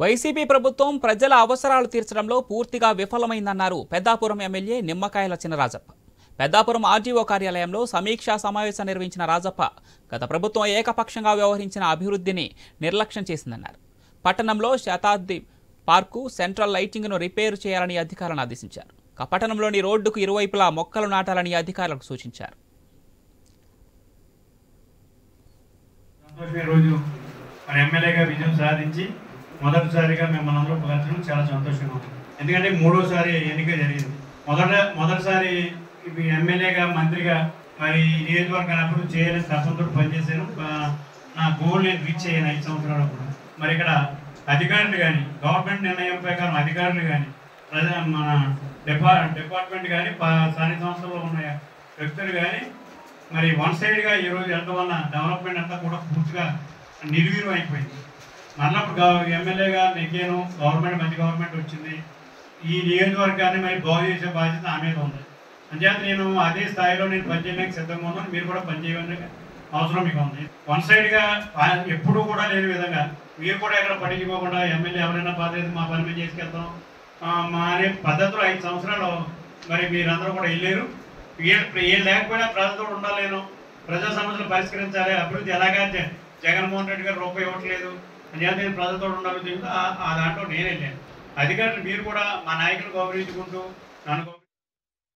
YCP ప్రభుత్వం ప్రజల అవసరాలు తీర్చడంలో పూర్తిగా విఫలమైందన్నారు పెద్దాపురం ఎమ్మెల్యే నిమ్మకాయల చినరాజప్ప. పెద్దాపురం ఆర్డీఓ కార్యాలయంలో సమీక్షా సమావేశం నిర్వహించిన రాజప్ప గత ప్రభుత్వం ఏకపక్షంగా వ్యవహరించిన అభివృద్ధిని నిర్లక్ష్యం చేసిందన్నారు. పట్టణంలో శతాబ్ది పార్కు, సెంట్రల్ లైటింగ్ను రిపేరు చేయాలని అధికారులను ఆదేశించారు. పట్టణంలోని రోడ్డుకు ఇరువైపులా మొక్కలు నాటాలని అధికారులకు సూచించారు. ఎమ్మెల్యేగా విజయం సాధించి మొదటిసారిగా మిమ్మల్ని అందరూ కలచడం చాలా సంతోషంగా ఉంది. ఎందుకంటే మూడోసారి ఎన్నిక జరిగింది. మొదటిసారి ఎమ్మెల్యేగా మంత్రిగా మరి నియోజకవర్గాన్ని అభివృద్ధి చేయాలని తప్పంతో పనిచేశాను. నా గోల్ నేను రీచ్ అయ్యాను 5 సంవత్సరాలు కూడా. మరి ఇక్కడ అధికారులు కానీ, గవర్నమెంట్ నిర్ణయం ప్రకారం అధికారులు కానీ, మన డిపార్ట్మెంట్ కానీ, స్థానిక సంస్థల్లో ఉన్న వ్యక్తులు కానీ మరి వన్ సైడ్గా ఈరోజు వెళ్ళడం వల్ల డెవలప్మెంట్ అంతా కూడా పూర్తిగా నిర్వీర్యం అయిపోయింది. మళ్ళప్పుడు ఎమ్మెల్యేగా నెగ్గాను, గవర్నమెంట్ మంచి గవర్నమెంట్ వచ్చింది. ఈ నియోజకవర్గాన్ని మరి బాగు చేసే బాధ్యత నా మీద ఉంది. అంచేత నేను అదే స్థాయిలో నేను పనిచేయడానికి సిద్ధంగా ఉన్నాను. మీరు కూడా పనిచేయడానికి అవసరం మీకు ఉంది. వన్ సైడ్గా ఎప్పుడూ కూడా లేని విధంగా మీరు కూడా ఎక్కడ పట్టించుకోకుండా ఎమ్మెల్యే ఎవరైనా బాధ్యత మా పని మీద చేసుకెళ్తాం మా అనే పద్ధతిలో 5 సంవత్సరాలు మరి మీరందరూ కూడా వెళ్ళారు. ఏం లేకపోయినా ప్రజలతో ఉండాలేను, ప్రజా సమస్యలు పరిష్కరించాలి, అభివృద్ధి ఎలాగా జగన్మోహన్ రెడ్డి గారు రూపాయి ఇవ్వట్లేదు అని నేను ప్రజలతో ఉండాలని చెబుతూ ఆ దాంట్లో నేను వెళ్ళాను. అధికారులు మీరు కూడా మా నాయకులు గౌరవించుకుంటూ నన్ను